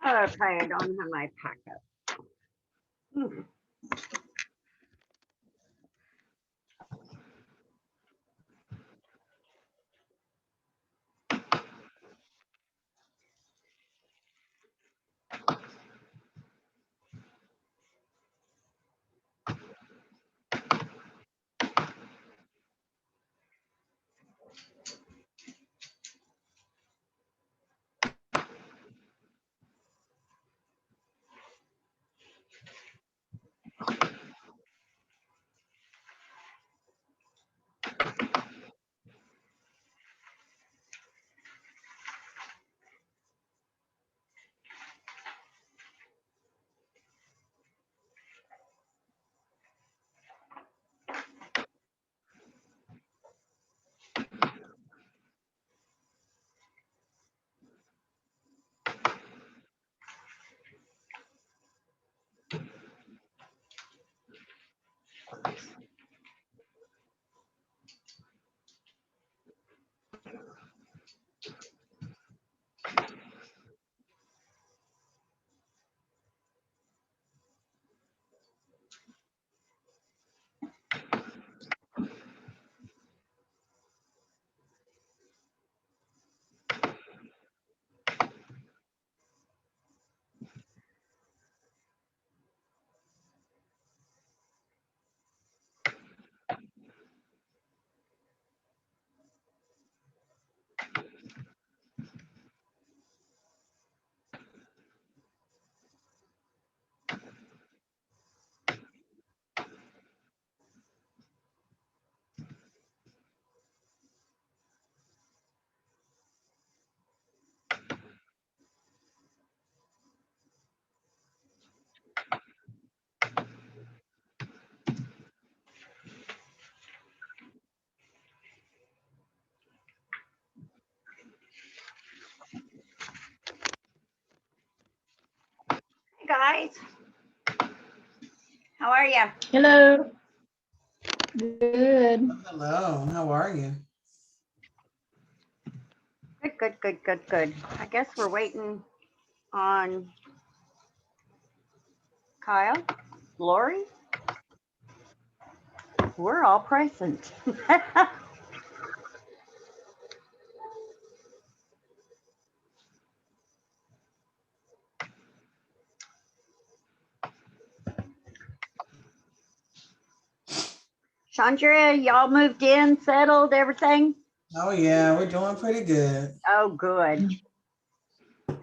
Okay, I don't have my packet. Hey guys, how are you? Hello. Good. Hello, how are you? Good. I guess we're waiting on Kyle, Lori. We're all present. Chandra, y'all moved in, settled, everything? Oh yeah, we're doing pretty good. Oh, good.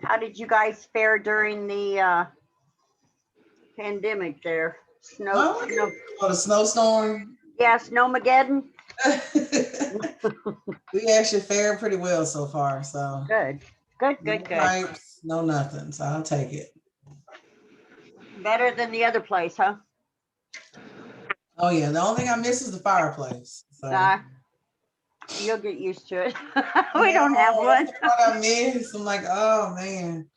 How did you guys fare during the pandemic there? Oh, the snowstorm. Yeah, Snowmageddon. We actually fared pretty well so far. So Good. no pipes, no nothing. So I'll take it. Better than the other place, huh? Oh yeah, the only thing I miss is the fireplace. So you'll get used to it. We don't have one. That's what I miss. I'm like, oh man.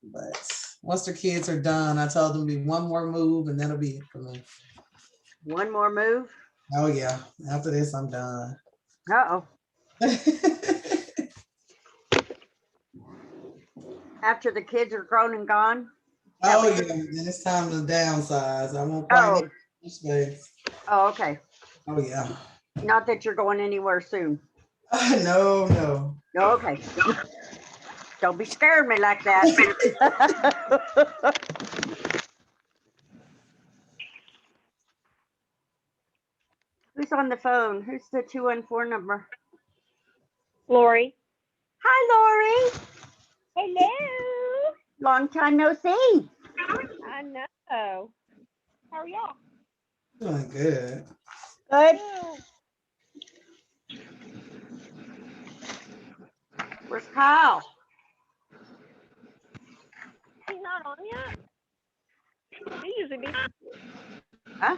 But once the kids are done, I told them to be one more move and that'll be it for me. One more move? Oh yeah. After this, I'm done. Uh-oh. After the kids are grown and gone? Oh yeah, then it's time to downsize. I won't quite need space. Oh, okay. Oh yeah. Not that you're going anywhere soon. No. Okay. Don't be scaring me like that. Who's on the phone? Who's the 214 number? Lori. Hi, Lori. Hello. Long time no see. I know. How are y'all? Doing good. Good. Oh, Where's Kyle? he's not on yet. He usually be. Huh?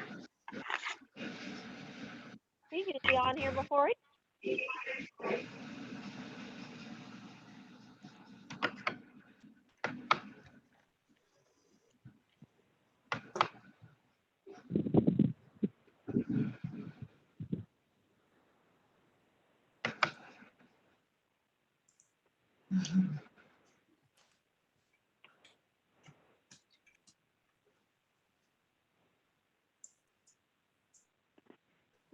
He usually be on here before he.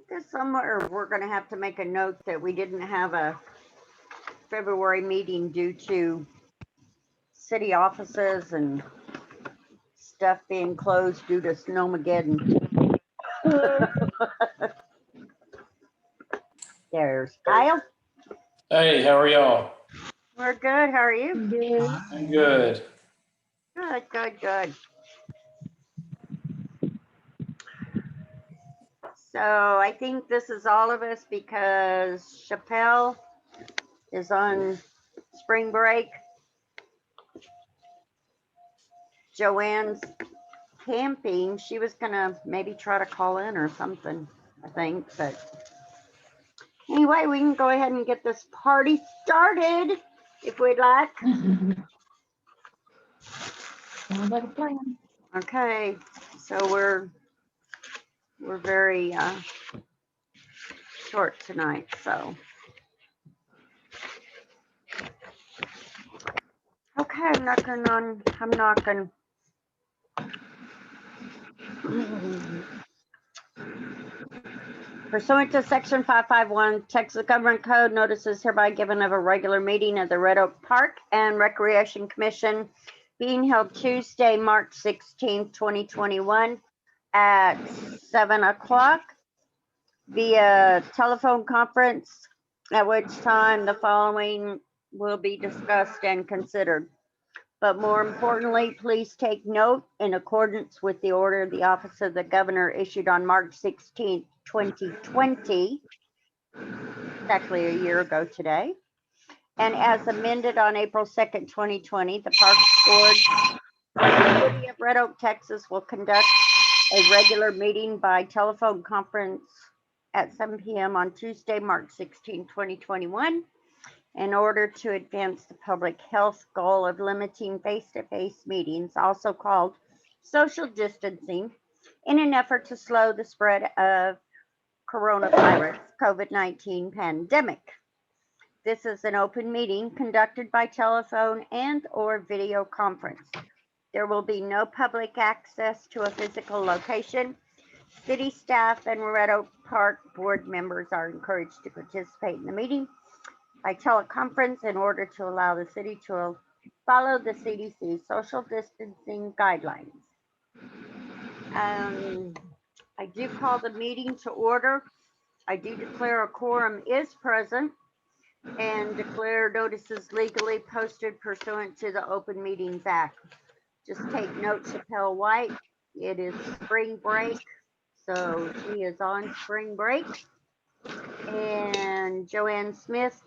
There's somewhere we're going to have to make a note that we didn't have a February meeting due to city offices and stuff being closed due to Snowmageddon. There's Kyle. Hey, how are y'all? We're good. How are you? I'm good. Good, good, good. So I think this is all of us because Chappelle is on spring break. Joanne's camping. She was gonna maybe try to call in or something, I think, but anyway, we can go ahead and get this party started if we'd like. Sounds like a plan. Okay, so we're very short tonight, so. Okay, I'm knocking. Pursuant to section 551 Texas Government Code, notice is hereby given of a regular meeting of the Red Oak Park and Recreation Commission being held Tuesday, March 16, 2021 at 7 o'clock via telephone conference, at which time the following will be discussed and considered. But more importantly, please take note in accordance with the order of the Office of the Governor issued on March 16, 2020, exactly a year ago today, and as amended on April 2nd, 2020, the Parks Board for the City of Red Oak, Texas will conduct a regular meeting by telephone conference at 7 p.m. on Tuesday, March 16, 2021. In order to advance the public health goal of limiting face-to-face meetings, also called social distancing, in an effort to slow the spread of coronavirus COVID-19 pandemic. This is an open meeting conducted by telephone and/or video conference. There will be no public access to a physical location. City staff and Red Oak Park board members are encouraged to participate in the meeting by teleconference in order to allow the city to follow the CDC social distancing guidelines. I do call the meeting to order. I do declare a quorum is present and declare notices legally posted pursuant to the Open Meetings Act. Just take note, Chappelle White, it is spring break, so she is on spring break. And Joanne Smith,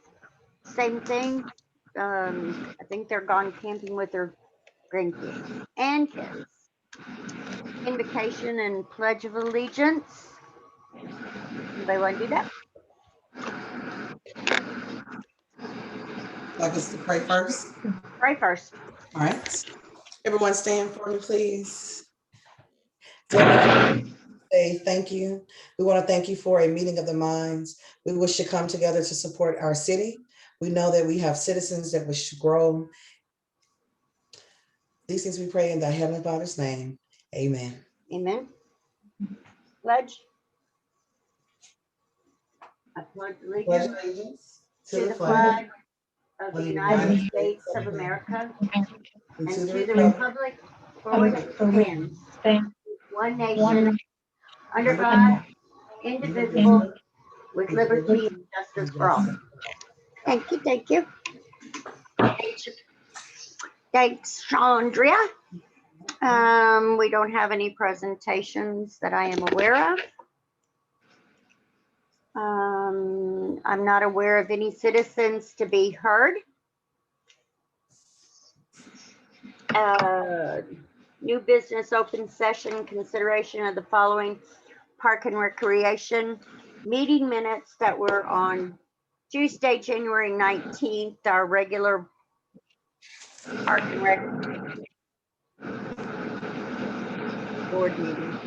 same thing. I think they're gone camping with their grandkids and kids. Invocation and Pledge of Allegiance. Anybody want to do that? Like us to pray first. Pray first. All right. Everyone stand for me, please. Say thank you. We want to thank you for a meeting of the minds. We wish to come together to support our city. We know that we have citizens that wish to grow. These things we pray in the Heavenly Father's name. Amen. Amen. Pledge. I pledge Pledge allegiance allegiance to the flag of the United States of America and to the republic for which it stands, one nation, under God, indivisible, with liberty and justice for all. Thank you, thank you. Thanks, Chandria. We don't have any presentations that I am aware of. I'm not aware of any citizens to be heard. New business open session, consideration of the following Park and Recreation meeting minutes that were on Tuesday, January 19th, our regular Park and Rec board meeting.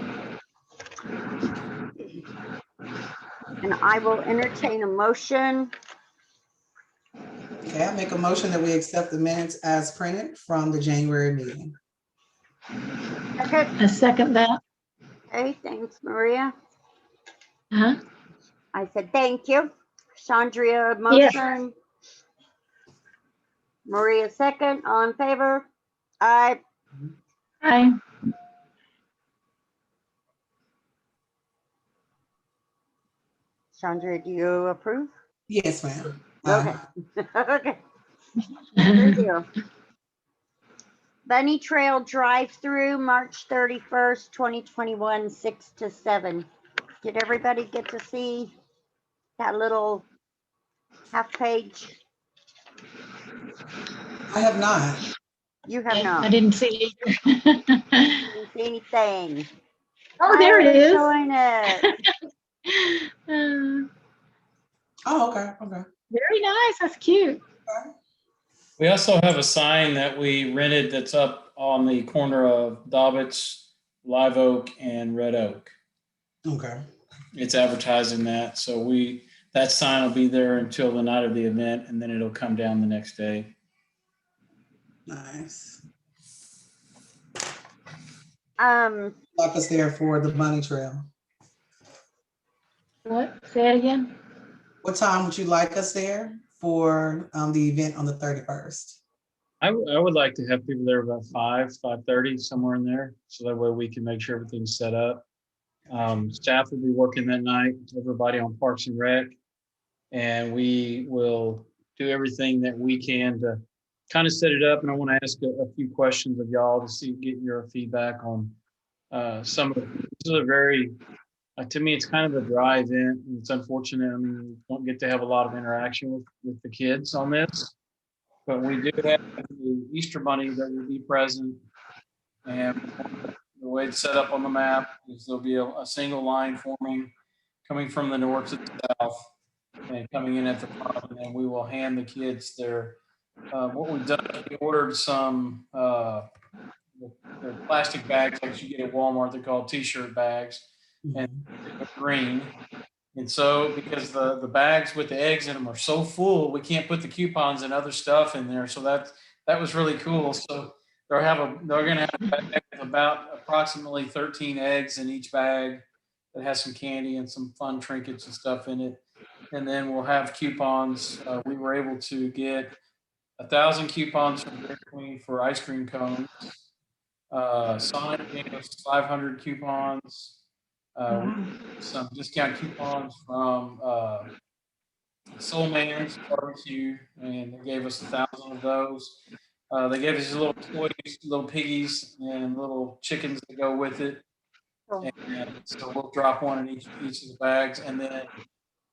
And I will entertain a motion. Okay, I make a motion that we accept the minutes as printed from the January meeting. Okay, I second that. thanks, Maria. Uh-huh. I said thank you. Chandria, Yes. motion. Maria, second. All in favor? Aye. Aye. Chandria, do you approve? Yes, ma'am. Okay. Okay. Good deal. Bunny Trail Drive-Through, March 31st, 2021, 6 to 7. Did everybody get to see that little half page? I have not. You have I not. didn't see it either. Didn't see anything. Oh, there it is. Showing it. Oh, okay, okay. Very nice. That's cute. We also have a sign that we rented that's up on the corner of Dobbitts, Live Oak, and Red Oak. Okay. It's advertising that. So that sign will be there until the night of the event, and then it'll come down the next day. Nice. Like us there for the bunny trail. What? Say it again. What time would you like us there for the event on the 31st? I would like to have people there about 5:30, somewhere in there, so that way we can make sure everything's set up. Staff will be working that night, everybody on Parks and Rec, and we will do everything that we can to kind of set it up. And I want to ask a few questions of y'all to get your feedback on some of this is a very, to me, it's kind of a dry event. And it's unfortunate. I mean, we don't get to have a lot of interaction with the kids on this, but we do have the Easter Bunny that will be present. And the way it's set up on the map is there'll be a single line forming coming from the north to the south and coming in at the front, and then we will hand the kids their what we've done is we ordered some they're plastic bags like you get at Walmart. They're called t-shirt bags, and they're green. And so because the bags with the eggs in them are so full, we can't put the coupons and other stuff in there. So that was really cool. So they're going to have a bag with about approximately 13 eggs in each bag that has some candy and some fun trinkets and stuff in it. And then we'll have coupons. We were able to get 1,000 coupons from Dairy Queen for ice cream cones. Sonic gave us 500 coupons. Some discount coupons from Soul Man's Barbecue, and they gave us 1,000 of those. They gave us little toys, little piggies, and little chickens that go with it. And so we'll drop one in each of the bags. And then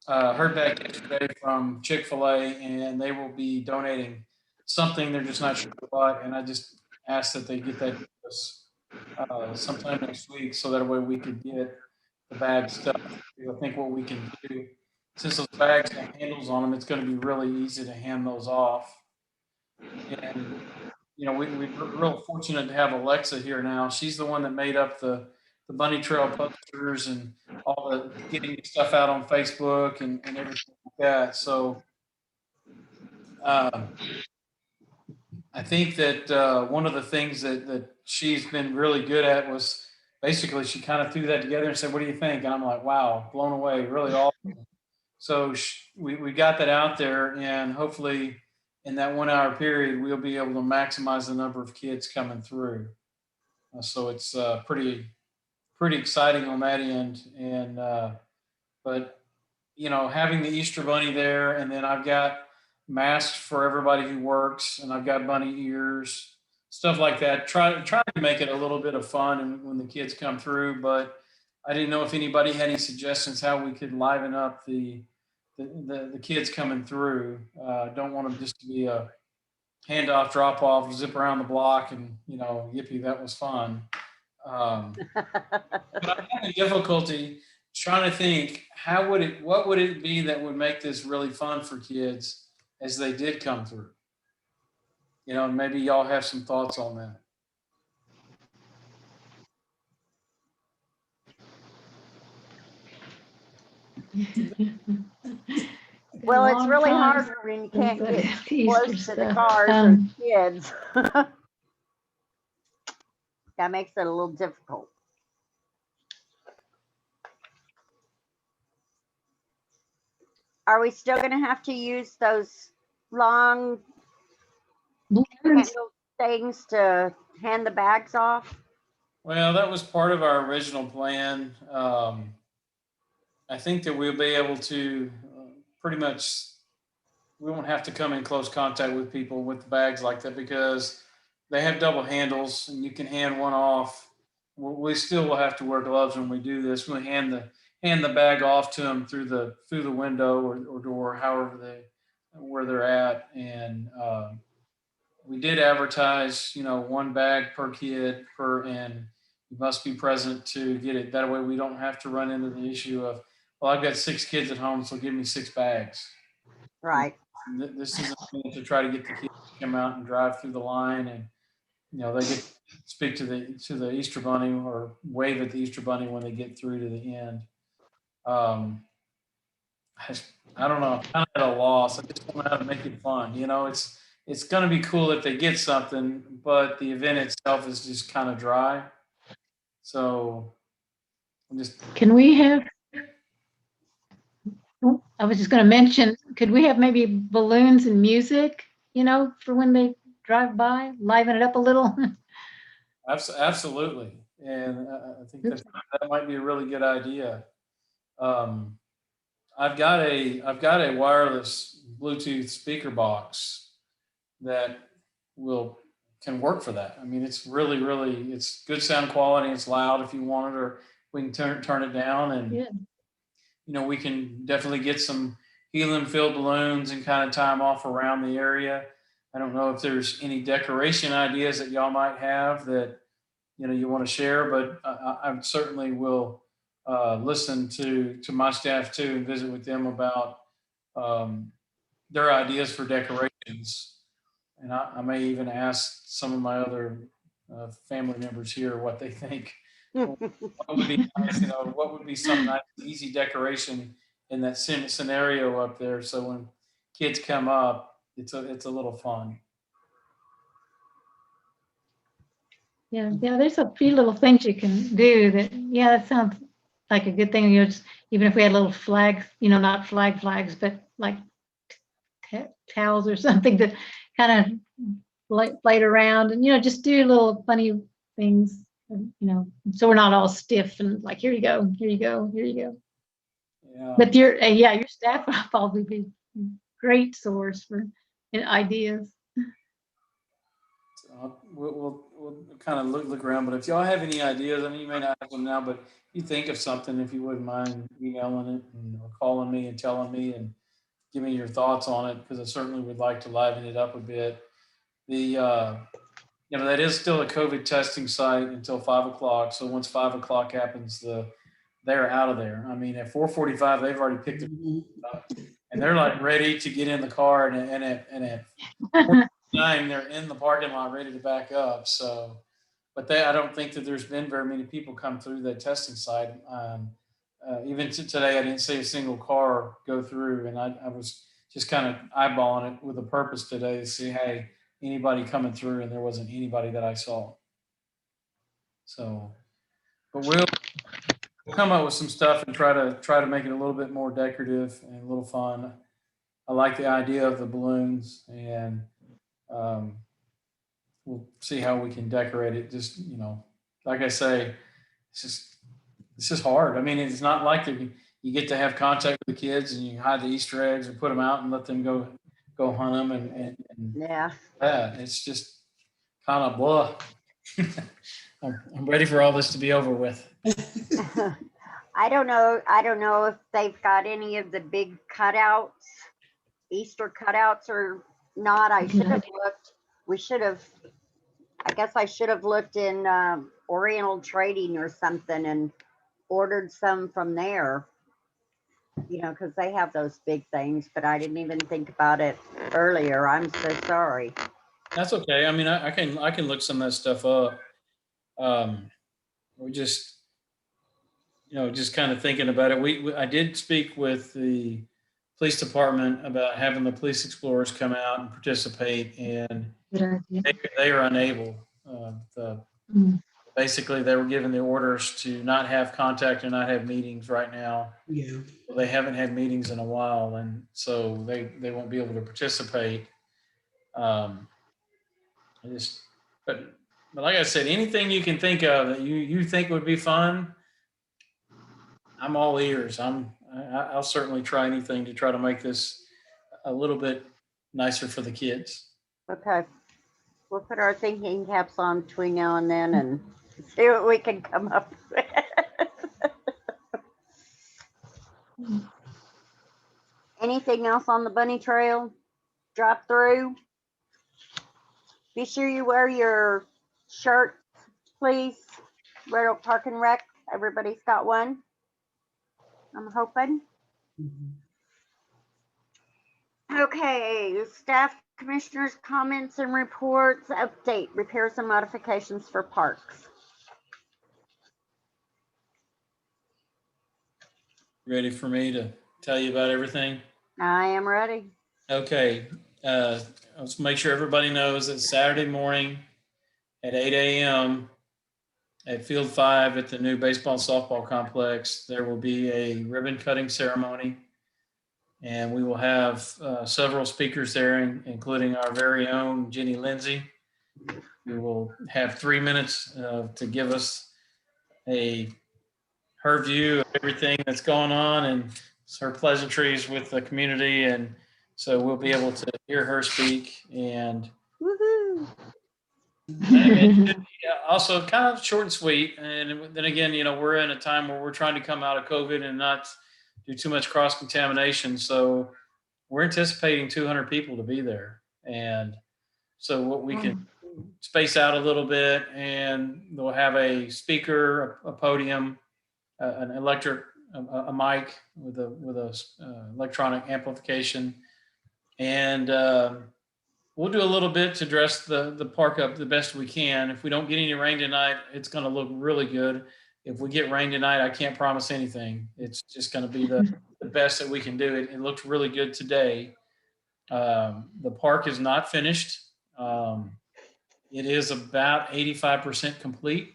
heard back yesterday from Chick-fil-A, and they will be donating something. They're just not sure what. And I just asked that they get that to us sometime next week, so that way we could get the bag stuff. I think what we can do, since those bags have handles on them, it's going to be really easy to hand those off. And we're real fortunate to have Alexa here now. She's the one that made up the Bunny Trail posters and all the getting stuff out on Facebook and everything like that. So I think that one of the things that she's been really good at was basically she kind of threw that together and said, "What do you think?" And I'm like, "Wow, blown away, really awesome." So we got that out there, and hopefully in that 1 hour period, we'll be able to maximize the number of kids coming through. So it's pretty exciting on that end. And but having the Easter Bunny there, and then I've got masks for everybody who works, and I've got bunny ears, stuff like that. Try to make it a little bit of fun and when the kids come through. But I didn't know if anybody had any suggestions how we could liven up the kids coming through. Don't want them just to be a handoff, drop off, zip around the block, and yippee, that was fun. But I'm having difficulty trying to think what would it be that would make this really fun for kids as they did come through. Maybe y'all have some thoughts on that. Well, it's Long really time hard when you can't since get the Easter close to the stuff. cars or kids. That makes it a little difficult. Are we still going to have to use those long balloons. handle things to hand the bags off? Well, that was part of our original plan. I think that we'll be able to pretty much, we won't have to come in close contact with people with the bags like that because they have double handles and you can hand one off. We still will have to wear gloves when we do this. We'll hand the bag off to them through the window or door, where they're at. And we did advertise, one bag per kid and you must be present to get it. That way we don't have to run into the issue of, well, I've got 6 kids at home, so give me 6 bags. Right. This is to try to get the kids to come out and drive through the line, and they get to speak to the Easter Bunny or wave at the Easter Bunny when they get through to the end. I don't know. I'm kind of at a loss. I just don't know how to make it fun. It's going to be cool if they get something, but the event itself is just kind of dry. So Can we have, I was just going to mention, could we have maybe balloons and music, for when they drive by, liven it up a little? Absolutely. And I think that might be a really good idea. I've got a wireless Bluetooth speaker box that can work for that. I mean, it's really it's good sound quality. It's loud if you want it, or we can turn it down, and Yeah. we can definitely get some helium-filled balloons and kind of tie them off around the area. I don't know if there's any decoration ideas that y'all might have that you want to share, but I certainly will listen to my staff too and visit with them about their ideas for decorations. And I may even ask some of my other family members here what they think. What would be nice, what would be some nice, easy decoration in that scenario up there, so when kids come up, it's a little fun. Yeah, there's a few little things you can do that sounds like a good thing. Just even if we had little flags, not flags, but like towels or something to kind of light around and, just do little funny things, so we're not all stiff and like, here you go, here you go, here you go. Yeah. But your staff will probably be a great source for ideas. We'll kind of look around, but if y'all have any ideas, I mean, you may not have them now, but if you think of something, if you wouldn't mind emailing it or calling me and telling me and give me your thoughts on it, because I certainly would like to liven it up a bit. That is still a COVID testing site until 5 o'clock. So once 5 o'clock happens, they're out of there. I mean, at 4:45, they've already picked it up and they're like ready to get in the car, and at 9, they're in the parking lot ready to back up. So, but I don't think that there's been very many people come through that testing site. Even today, I didn't see a single car go through, and I was just kind of eyeballing it with a purpose today to see, hey, anybody coming through, and there wasn't anybody that I saw. So, but we'll come up with some stuff and try to make it a little bit more decorative and a little fun. I like the idea of the balloons, and we'll see how we can decorate it. Just, like I say, it's just hard. I mean, it's not like you get to have contact with the kids and you hide the Easter eggs or put them out and let them go go hunt them and Yeah. that. It's just kind of blah. I'm ready for all this to be over with. I don't know. I don't know if they've got any of the big cutouts, Easter cutouts or not. I should have looked. We should have. I guess I should have looked in Oriental Trading or something and ordered some from there. You know, because they have those big things, but I didn't even think about it earlier. I'm so sorry. That's okay. I mean, I can look some of that stuff up. We just, just kind of thinking about it. I did speak with the police department about having the police explorers come out and participate, and Good idea. they are unable. Basically, they were given the orders to not have contact and not have meetings right now. Yeah. They haven't had meetings in a while, and so they won't be able to participate. I just, but like I said, anything you can think of that you think would be fun, I'm all ears. I'll certainly try anything to try to make this a little bit nicer for the kids. Okay. We'll put our thinking caps on between now and then and see what we can come up with. Anything else on the bunny trail? Drop through. Be sure you wear your shirt, please. Red Oak Park and Rec. Everybody's got one. I'm hoping. Mhm. Okay, staff commissioners' comments and reports. Update, repairs and modifications for parks. Ready for me to tell you about everything? I am ready. Okay. Let's make sure everybody knows that Saturday morning at 8 a.m. at Field 5 at the new baseball softball complex, there will be a ribbon cutting ceremony. And we will have several speakers there, including our very own Jenny Lindsay, who will have 3 minutes to give us her view of everything that's going on and her pleasantries with the community. And so we'll be able to hear her speak. And Woohoo! also kind of short and sweet. And then again, we're in a time where we're trying to come out of COVID and not do too much cross contamination. So we're anticipating 200 people to be there. And so what we can space out a little bit, and they'll have a speaker, a podium, an electric, a mic with a electronic amplification. And we'll do a little bit to dress the park up the best we can. If we don't get any rain tonight, it's going to look really good. If we get rain tonight, I can't promise anything. It's just going to be the best that we can do. It looked really good today. The park is not finished. It is about 85% complete.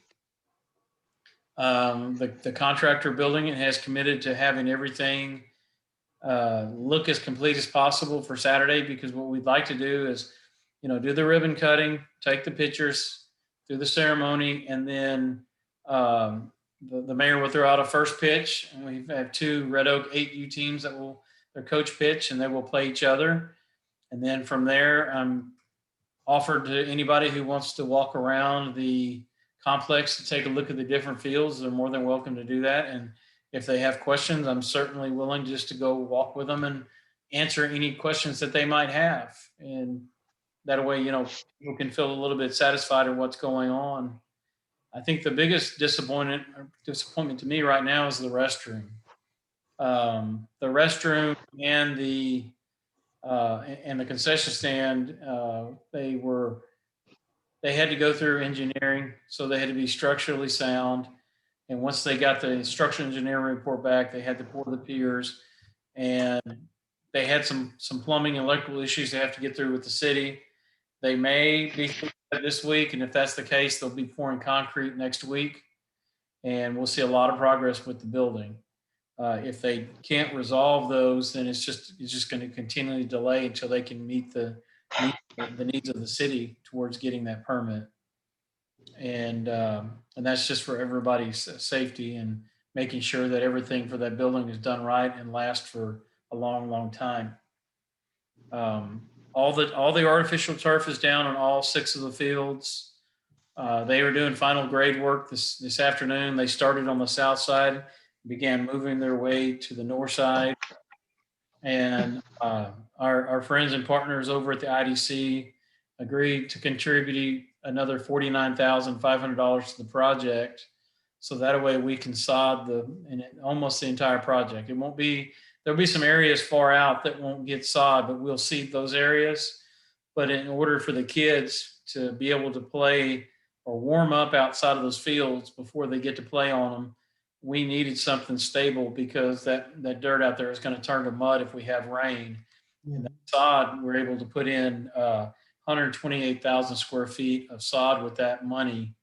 The contractor building it has committed to having everything look as complete as possible for Saturday, because what we'd like to do is, do the ribbon cutting, take the pictures, do the ceremony, and then the mayor will throw out a first pitch. And we have two Red Oak 8U teams that will their coach pitch, and they will play each other. And then from there, I'm offered to anybody who wants to walk around the complex to take a look at the different fields. They're more than welcome to do that. And if they have questions, I'm certainly willing just to go walk with them and answer any questions that they might have. And that way, people can feel a little bit satisfied in what's going on. I think the biggest disappointment to me right now is the restroom. The restroom and the concession stand, they had to go through engineering, so they had to be structurally sound. And once they got the structural engineering report back, they had to pour the piers, and they had some plumbing and electrical issues they have to get through with the city. They may be this week, and if that's the case, they'll be pouring concrete next week, and we'll see a lot of progress with the building. If they can't resolve those, then it's just going to continually delay until they can meet the needs of the city towards getting that permit. And that's just for everybody's safety and making sure that everything for that building is done right and lasts for a long, long time. all the artificial turf is down on all 6 of the fields. They were doing final grade work this afternoon. They started on the south side, began moving their way to the north side. And our friends and partners over at the IDC agreed to contribute another $49,500 to the project. So that way we can sod almost the entire project. It won't be, there'll be some areas far out that won't get sod, but we'll seed those areas. But in order for the kids to be able to play or warm up outside of those fields before they get to play on them, we needed something stable because that dirt out there is going to turn to mud if we have rain. Yeah. And that sod, we're able to put in 128,000 square feet of sod with that money.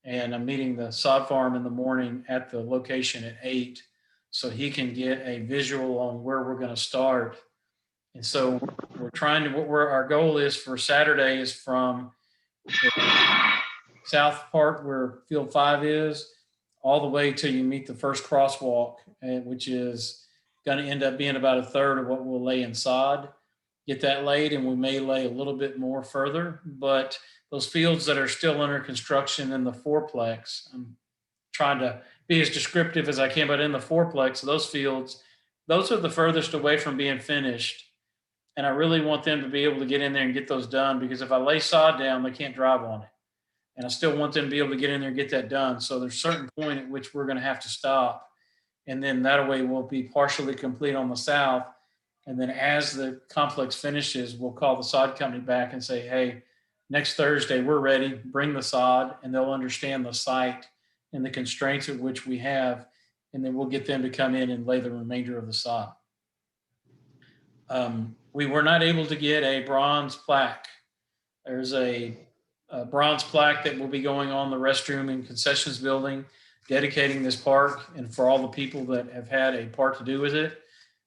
And I'm meeting the sod farm in the morning at the location at 8, so he can get a visual on where we're going to start. And so we're trying to, our goal is for Saturday is from the south part where field 5 is, all the way till you meet the first crosswalk, which is going to end up being about a third of what we'll lay in sod. Get that laid, and we may lay a little bit more further, but those fields that are still under construction in the fourplex, I'm trying to be as descriptive as I can, but in the fourplex, those fields, those are the furthest away from being finished. And I really want them to be able to get in there and get those done, because if I lay sod down, they can't drive on it. And I still want them to be able to get in there and get that done. So there's a certain point at which we're going to have to stop. And then that way we'll be partially complete on the south. And then as the complex finishes, we'll call the sod company back and say, hey, next Thursday, we're ready, bring the sod, and they'll understand the site and the constraints at which we have. And then we'll get them to come in and lay the remainder of the sod. We were not able to get a bronze plaque. There's a bronze plaque that will be going on the restroom and concessions building, dedicating this park and for all the people that have had a part to do with it,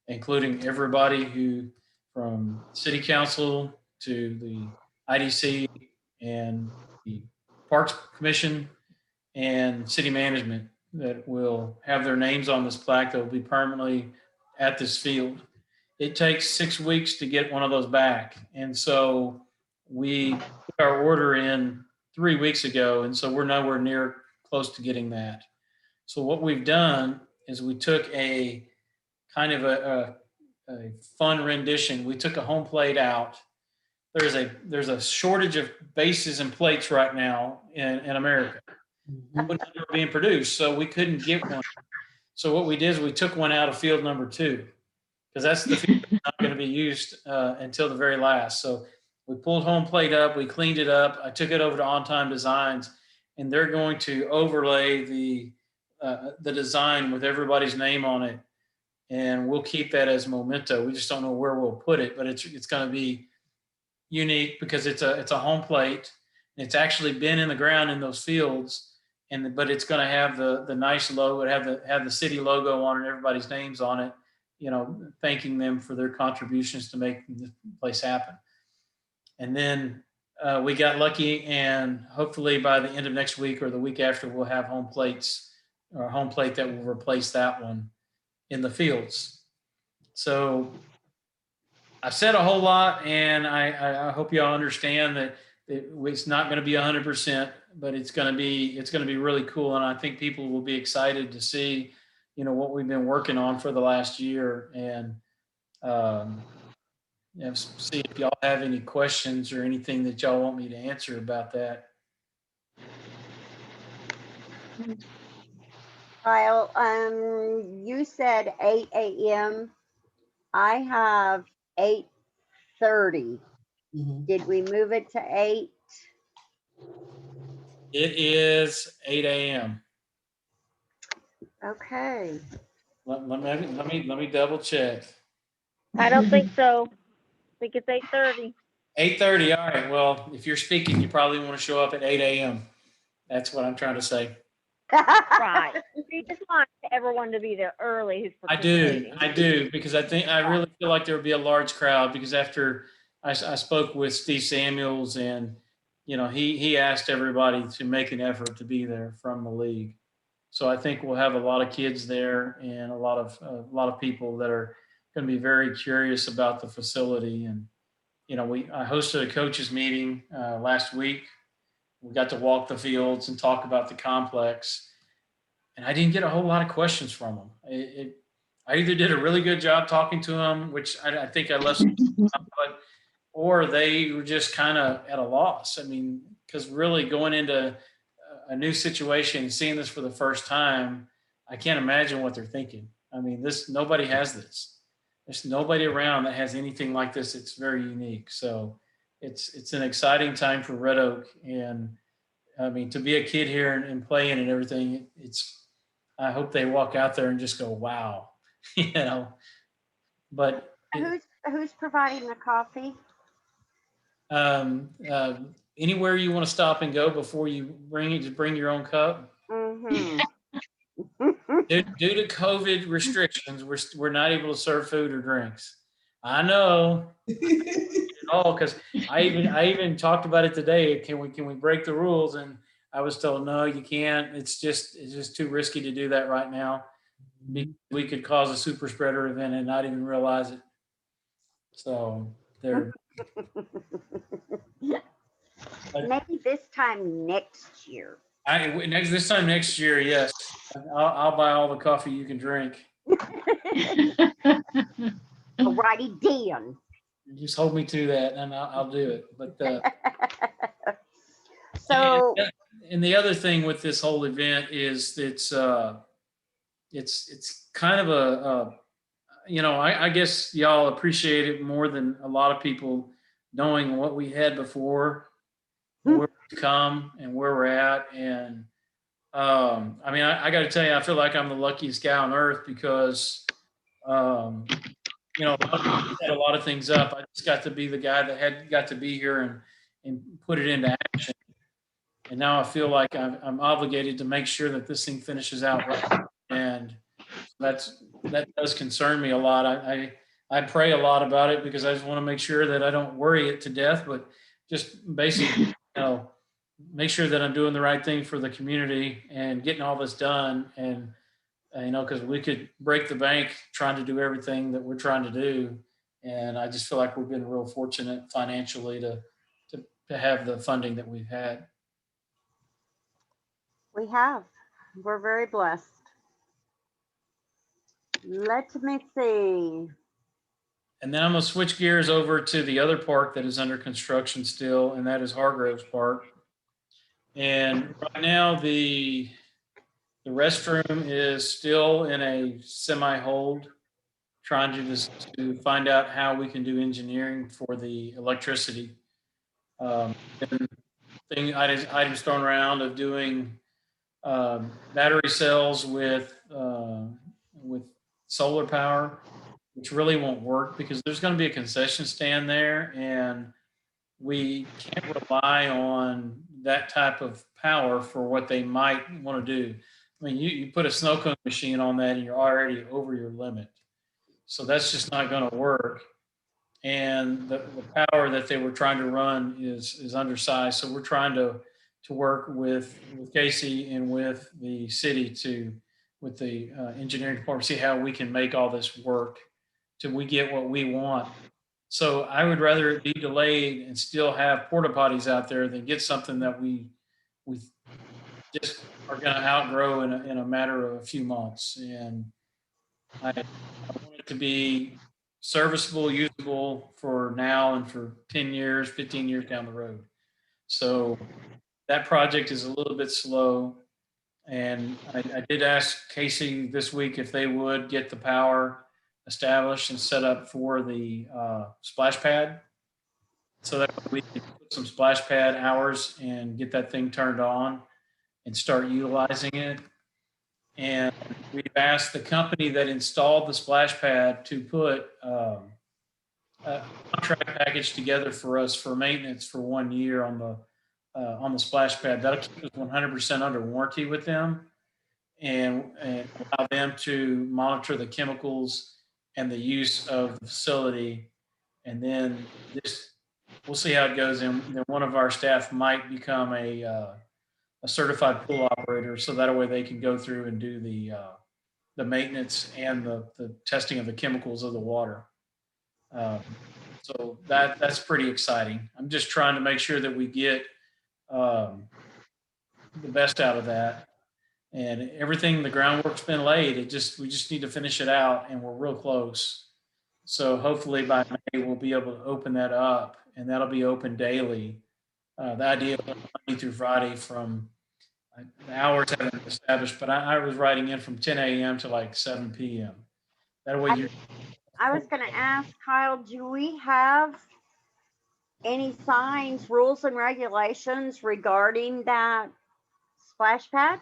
including everybody who, from city council to the IDC and the Parks Commission and city management, that will have their names on this plaque that will be permanently at this field. It takes 6 weeks to get one of those back. And so we put our order in 3 weeks ago. And so we're nowhere near close to getting that. So what we've done is we took a kind of a fun rendition. We took a home plate out. There's a shortage of bases and plates right now in America. One were being produced, so we couldn't get one. So what we did is we took one out of field number 2, because that's the field that's not going to be used until the very last. So we pulled home plate up, we cleaned it up. I took it over to On Time Designs, and they're going to overlay the design with everybody's name on it, and we'll keep that as memento. We just don't know where we'll put it, but it's going to be unique because it's a home plate. It's actually been in the ground in those fields, but it's going to have the nice logo. It have the city logo on it, and everybody's names on it, thanking them for their contributions to make this place happen. And then we got lucky, and hopefully by the end of next week or the week after, we'll have home plates or a home plate that will replace that one in the fields. So I've said a whole lot, and I hope y'all understand that it's not going to be 100%, but it's going to be really cool. And I think people will be excited to see, what we've been working on for the last year. And see if y'all have any questions or anything that y'all want me to answer about that. Kyle, you said 8 a.m. I have 8:30. Mhm. Did we move it to 8? It is 8 a.m. Okay. Let me double check. I don't think so. I think it's 8:30. 8:30. All right. Well, if you're speaking, you probably want to show up at 8 a.m. That's what I'm trying to say. Right. We just want everyone to be there early who's I do, participating. because I really feel like there would be a large crowd, because after I spoke with Steve Samuels, and he asked everybody to make an effort to be there from the league. So I think we'll have a lot of kids there, and a lot of people that are going to be very curious about the facility. And I hosted a coaches meeting last week. We got to walk the fields and talk about the complex, and I didn't get a whole lot of questions from them. I either did a really good job talking to them, which I think I left some but, or they were just kind of at a loss. I mean, because really going into a new situation, seeing this for the first time, I can't imagine what they're thinking. I mean, nobody has this. There's nobody around that has anything like this. It's very unique. So it's an exciting time for Red Oak. And I mean, to be a kid here and playing and everything, I hope they walk out there and just go, wow, but Who's providing the coffee? um, uh, anywhere you want to stop and go before you just bring your own cup. Mm-hmm. Due to COVID restrictions, we're not able to serve food or drinks. I know. Oh, because I even talked about it today. Can we break the rules? And I was told no, you can't. It's just too risky to do that right now. We could cause a super spreader event and not even realize it. So they're Maybe this time next year. this time next year, yes. I'll buy all the coffee you can drink. Alrighty, Dan. Just hold me to that, and I'll do it. But so, and the other thing with this whole event is it's kind of I guess y'all appreciate it more than a lot of people, knowing what we had before, where we've come, and where we're at. And I mean, I got to tell you, I feel like I'm the luckiest guy on earth because. A lot of people set a lot of things up. I just got to be the guy that got to be here and put it into action. And now I feel like I'm obligated to make sure that this thing finishes out right. And that does concern me a lot. I pray a lot about it because I just want to make sure that I don't worry it to death, but just basically, make sure that I'm doing the right thing for the community and getting all this done. And because we could break the bank trying to do everything that we're trying to do. And I just feel like we've been real fortunate financially to have the funding that we've had. we have. We're very blessed. Let me see. And then I'm going to switch gears over to the other park that is under construction still, and that is Hargrove's Park. And right now, the restroom is still in a semi-hold, trying to find out how we can do engineering for the electricity. Items thrown around of doing battery cells with solar power, which really won't work because there's going to be a concession stand there, and we can't rely on that type of power for what they might want to do. I mean, you put a snow cone machine on that and you're already over your limit. So that's just not going to work. And the power that they were trying to run is undersized. So we're trying to work with Casey and with the city with the engineering department, see how we can make all this work till we get what we want. So I would rather it be delayed and still have porta potties out there than get something that we just are going to outgrow in a matter of a few months. And I want it to be serviceable, usable for now and for 10 years, 15 years down the road. So that project is a little bit slow. And I did ask Casey this week if they would get the power established and set up for the splash pad, so that we can put some splash pad hours and get that thing turned on and start utilizing it. And we've asked the company that installed the splash pad to put a contract package together for us for maintenance for 1 year on the splash pad. That'll keep us 100% under warranty with them and allow them to monitor the chemicals and the use of the facility. And then we'll see how it goes. And then one of our staff might become a certified pool operator, so that way they can go through and do the maintenance and the testing of the chemicals of the water. So So that's pretty exciting. I'm just trying to make sure that we get the best out of that. And everything, the groundwork's been laid. We just need to finish it out, and we're real close. So hopefully by May we'll be able to open that up, and that'll be open daily. The idea of Monday through Friday from the hours haven't been established, but I was writing in from 10 a.m. to like 7 p.m. That way you. I was going to ask Kyle, do we have any signs, rules, and regulations regarding that splash pad?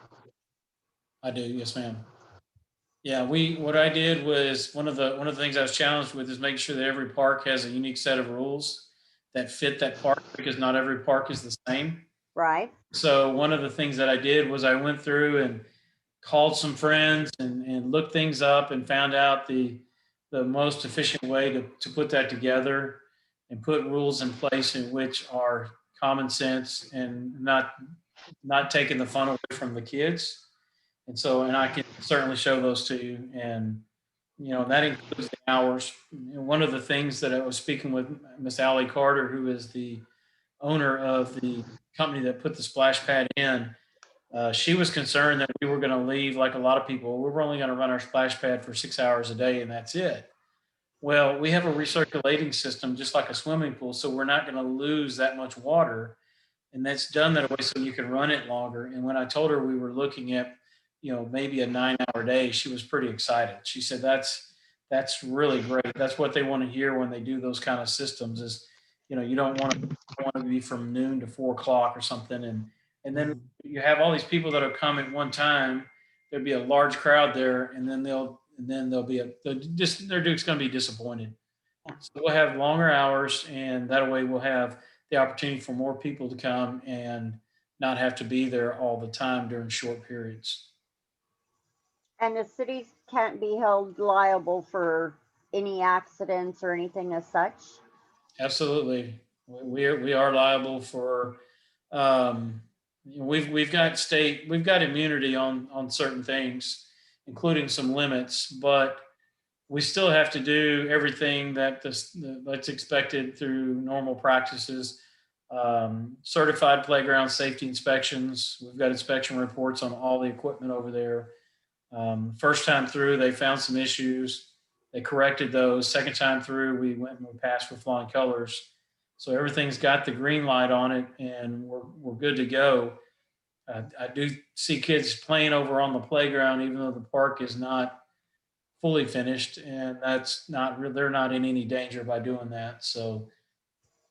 I do, yes, ma'am. Yeah, what I did was one of the things I was challenged with is make sure that every park has a unique set of rules that fit that park, because not every park is the same. Right. So one of the things that I did was I went through and called some friends and looked things up and found out the most efficient way to put that together and put rules in place in which are common sense and not taking the fun away from the kids. And I can certainly show those to you. And, that includes the hours. One of the things that I was speaking with Miss Allie Carter, who is the owner of the company that put the splash pad in, she was concerned that we were going to leave, like a lot of people, we were only going to run our splash pad for 6 hours a day and that's it. Well, we have a recirculating system just like a swimming pool, so we're not going to lose that much water. And that's done that way so you can run it longer. And when I told her we were looking at, maybe a 9-hour day, she was pretty excited. She said, that's really great. That's what they want to hear when they do those kind of systems is, you don't want to be from noon to 4 o'clock or something. And then you have all these people that will come at one time. There'll be a large crowd there, and then they're just going to be disappointed. So we'll have longer hours, and that way we'll have the opportunity for more people to come and not have to be there all the time during short periods. And the cities can't be held liable for any accidents or anything as such? Absolutely. We are liable for, we've got immunity on certain things, including some limits, but we still have to do everything that's expected through normal practices. Certified playground safety inspections. We've got inspection reports on all the equipment over there. First time through, they found some issues. They corrected those. Second time through, we went and we passed with flying colors. So everything's got the green light on it, and we're good to go. I do see kids playing over on the playground, even though the park is not fully finished, and they're not in any danger by doing that. So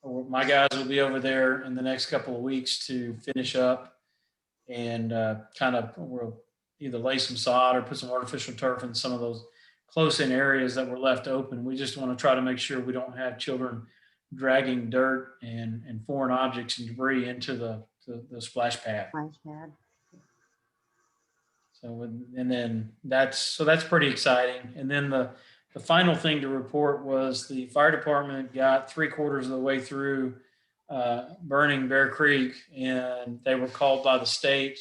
my guys will be over there in the next couple of weeks to finish up and we'll either lay some sod or put some artificial turf in some of those close-in areas that were left open. We just want to try to make sure we don't have children dragging dirt and foreign objects and debris into the splash pad. Splash pad. So that's pretty exciting. And then the final thing to report was the fire department got 3/4 of the way through burning Bear Creek, and they were called by the state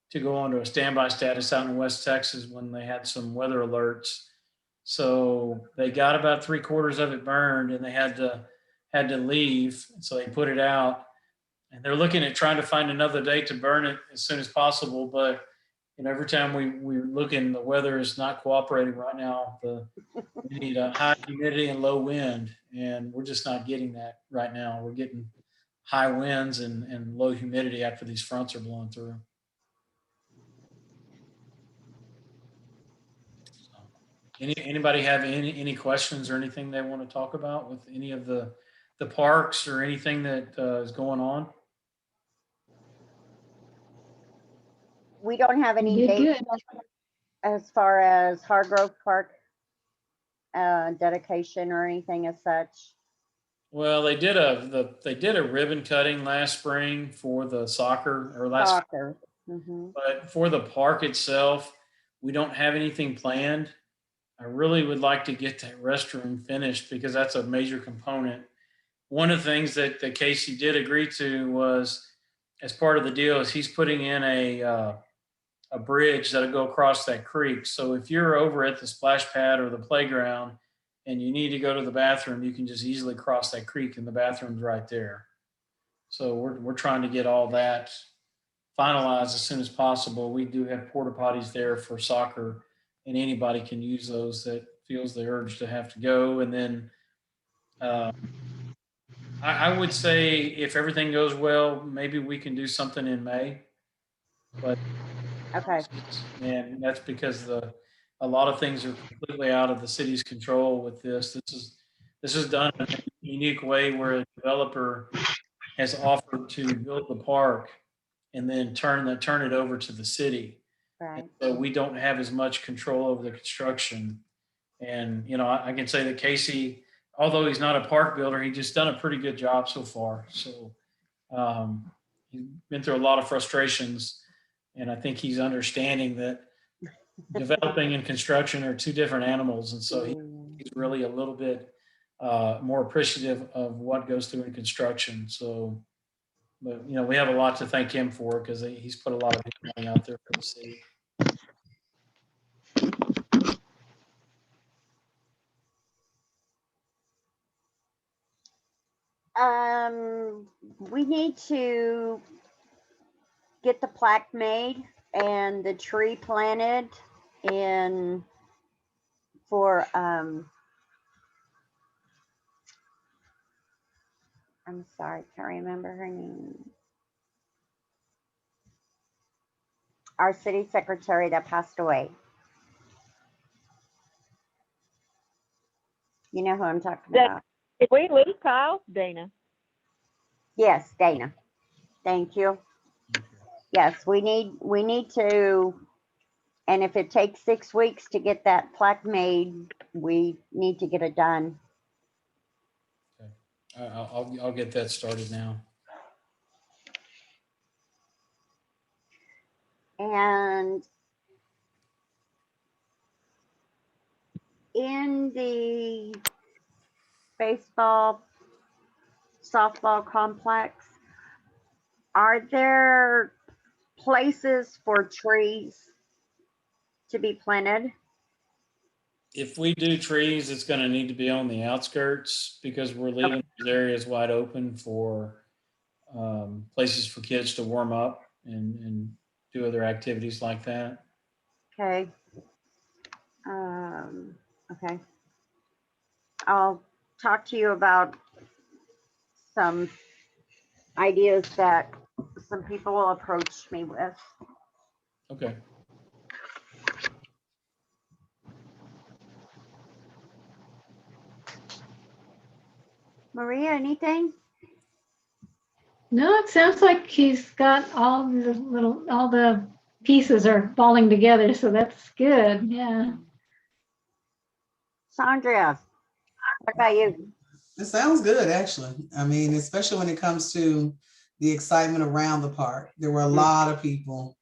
to go onto a standby status out in West Texas when they had some weather alerts. So they got about 3/4 of it burned, and they had to leave. So they put it out, and they're looking at trying to find another day to burn it as soon as possible. But every time we're looking, the weather is not cooperating right now. We need a high humidity and low wind, and we're just not getting that right now. We're getting high winds and low humidity after these fronts are blowing through. Anybody have any questions or anything they want to talk about with any of the parks or anything that is going on? We don't have any You did dates good. as far as Hargrove Park dedication or anything as such. Well, they did a ribbon cutting last spring for the soccer or last. Soccer. Mm-hmm. But for the park itself, we don't have anything planned. I really would like to get that restroom finished because that's a major component. One of the things that Casey did agree to was, as part of the deal, is he's putting in a bridge that'll go across that creek. So if you're over at the splash pad or the playground and you need to go to the bathroom, you can just easily cross that creek and the bathroom's right there. So we're trying to get all that finalized as soon as possible. We do have porta potties there for soccer, and anybody can use those that feels the urge to have to go. And then I would say if everything goes well, maybe we can do something in May. But Okay, and that's because a lot of things are completely out of the city's control with this. This is done in a unique way where a developer has offered to build the park and then turn it over to the city. right. And so we don't have as much control over the construction. And I can say that Casey, although he's not a park builder, he just done a pretty good job so far. So he's been through a lot of frustrations, and I think he's understanding that developing and construction are two different animals. And so he's really a little bit more appreciative of what goes through in construction. So, but we have a lot to thank him for because he's put a lot of money out there for the city. We need to get the plaque made and the tree planted in for I'm sorry, can't remember her name. Our city secretary that passed away. You know who I'm talking about? Did we lose Kyle? Dana. Yes, Dana. Thank you. Yes, we need to, and if it takes 6 weeks to get that plaque made, we need to get it done. Okay. I'll get that started now. And in the baseball, softball complex, are there places for trees to be planted? If we do trees, it's going to need to be on the outskirts because we're leaving these areas wide open for places for kids to warm up and do other activities like that. Okay. Okay. I'll talk to you about some ideas that some people will approach me with. Okay. Maria, anything? No, it sounds like he's got all the pieces are falling together, so that's good. Yeah. Sandra, what about you? It sounds good, actually. I mean, especially when it comes to the excitement around the park. There were a lot of people.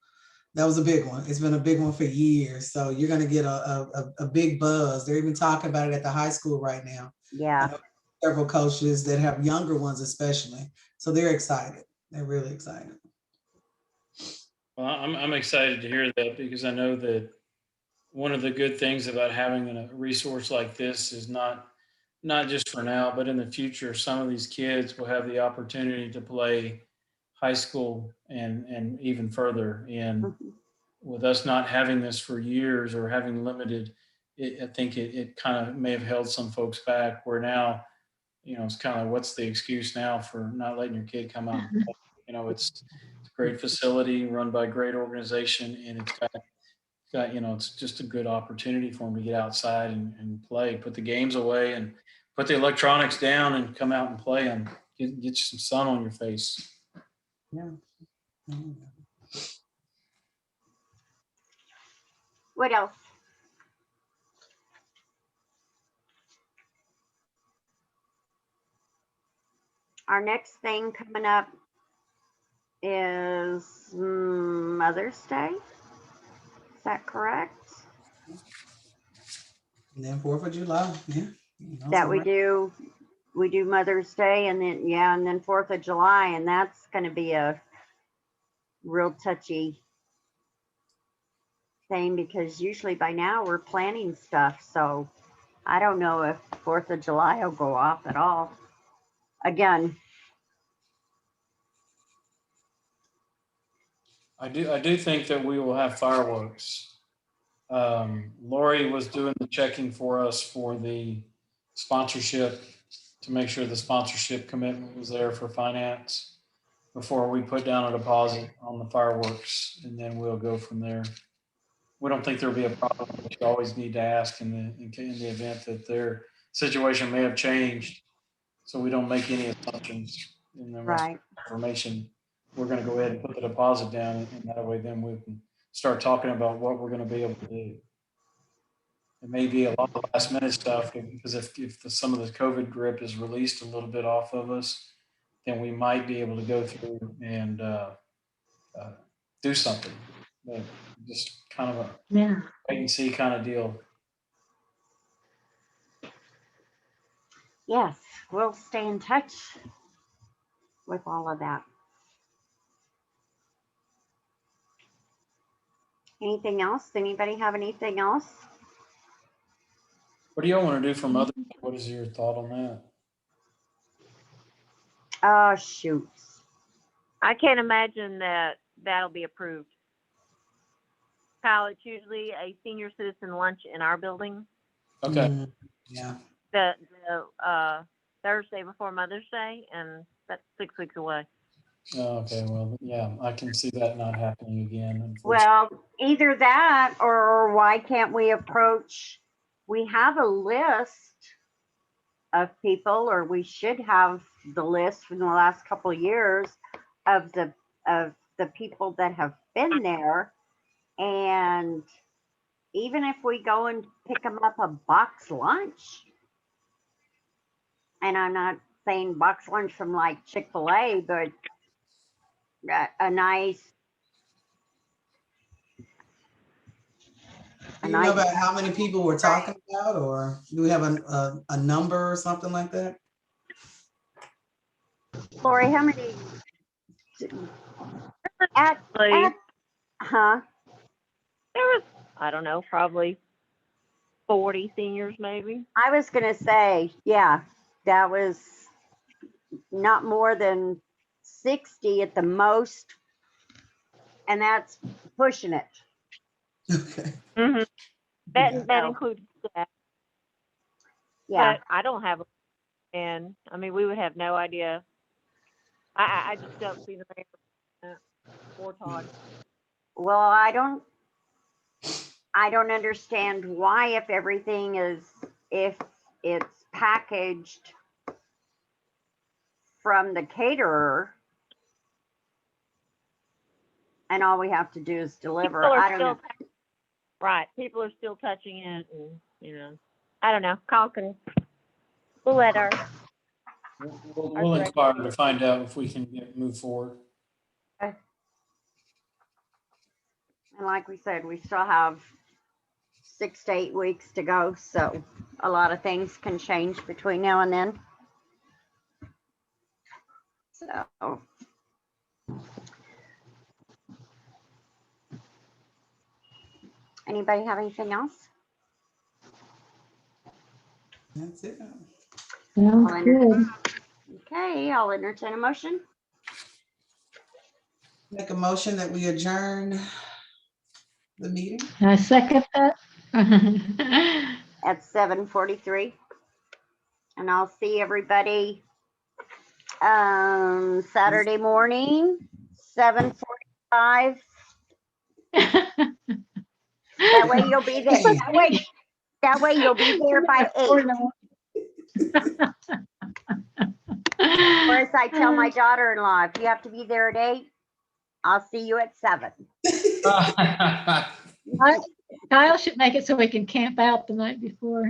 That was a big one. It's been a big one for years. So you're going to get a big buzz. They're even talking about it at the high school right now. Yeah. I know several coaches that have younger ones, especially. So they're excited. They're really excited. Well, I'm excited to hear that because I know that one of the good things about having a resource like this is not just for now, but in the future, some of these kids will have the opportunity to play high school and even further. And with us not having this for years or having limited, I think it kind of may have held some folks back where now, it's kind of what's the excuse now for not letting your kid come out and play? It's a great facility run by a great organization, and it's got it's just a good opportunity for them to get outside and play, put the games away and put the electronics down and come out and play and get you some sun on your face. Yeah. What else? Our next thing coming up is Mother's Day. Is that correct? And then 4th of July. Yeah. That we do Mother's Day and then 4th of July, and that's going to be a real touchy thing because usually by now we're planning stuff. So I don't know if 4th of July will go off at all. Again, I do think that we will have fireworks. Lori was doing the checking for us for the sponsorship to make sure the sponsorship commitment was there for finance before we put down a deposit on the fireworks, and then we'll go from there. We don't think there'll be a problem, but you always need to ask in the event that their situation may have changed, so we don't make any assumptions in the rest of right. the information. We're going to go ahead and put the deposit down, and that way then we can start talking about what we're going to be able to do. It may be a lot of last minute stuff because if some of the COVID grip is released a little bit off of us, then we might be able to go through and do something. But just kind of a Yeah. wait and see kind of deal. Yes, we'll stay in touch with all of that. Anything else? Anybody have anything else? What do y'all want to do for Mother's Day? What is your thought on that? Oh, shoot. I can't imagine that that'll be approved. Kyle, it's usually a senior citizen lunch in our building Okay. Yeah. the Thursday before Mother's Day, and that's 6 weeks away. Oh, okay. Well, yeah, I can see that not happening again. Unfortunately. Well, either that or why can't we approach, we have a list of people, or we should have the list from the last couple of years of the people that have been there. And even if we go and pick them up a box lunch, and I'm not saying box lunch from like Chick-fil-A, but a nice. Do you know about how many people we're talking about, or do we have a number or something like that? Lori, how many? Actually, Huh? there was, I don't know, probably 40 seniors maybe. I was gonna say, yeah, that was not more than 60 at the most, and that's pushing it. Okay. Mm-hmm. Yeah. That includes staff. Yeah. But I don't have, and I mean, we would have no idea. I just don't see the mayor or Todd. Well, I don't understand why, if everything is, if it's packaged from the caterer and all we have to do is deliver. People are I don't know. Right. People are still touching it, and I don't know. We'll let her. We'll inquire to find out if we can move forward. And like we said, we still have 6 to 8 weeks to go, so a lot of things can change between now and then. So. Anybody have anything else? That's it. Sounds good. Okay, I'll entertain a motion. Make a motion that we adjourn the meeting. I second that. At 7:43. And I'll see everybody Saturday morning, 7:45. That way you'll be there. That way you'll be there by 8. Or as I tell my daughter-in-law, if you have to be there at 8, I'll see you at 7. Kyle should make it so we can camp out the night before.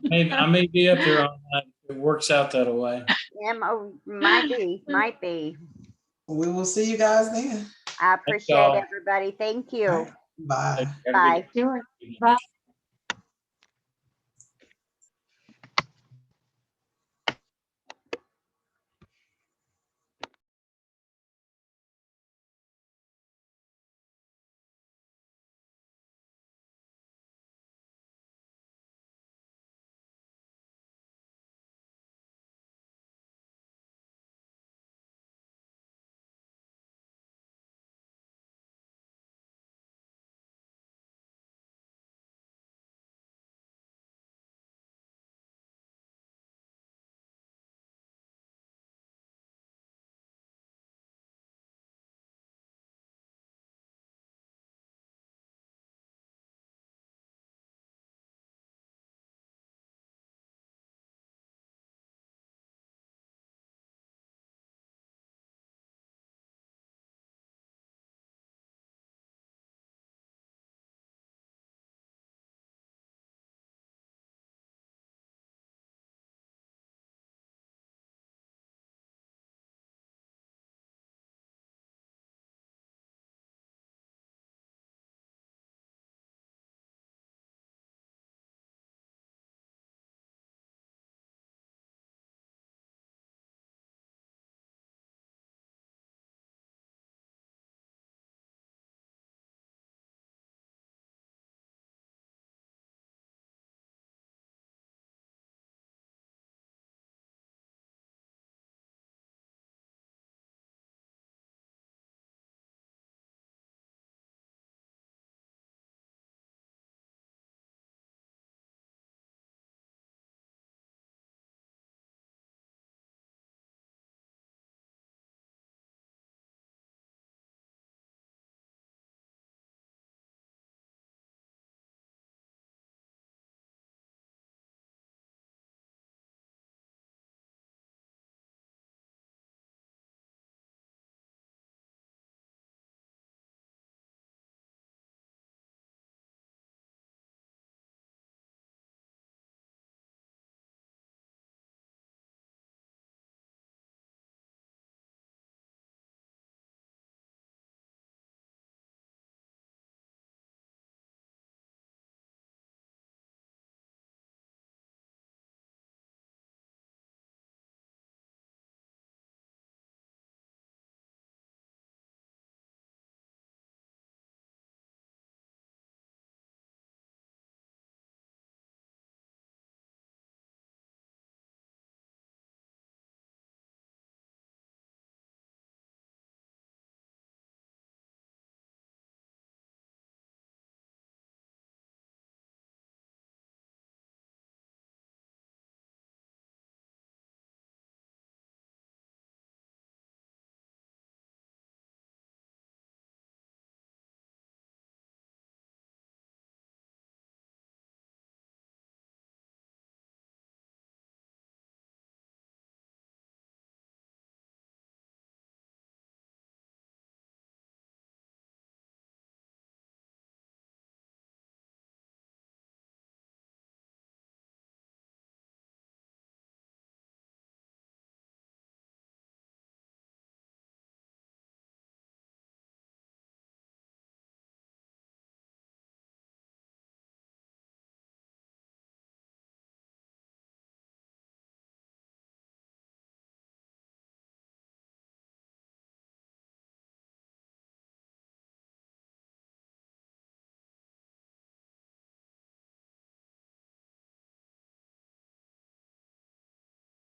Maybe I may be up there all night. It works out that way. Might be. We will see you guys then. I appreciate everybody. Thank you. Bye. Bye. Sure. Bye.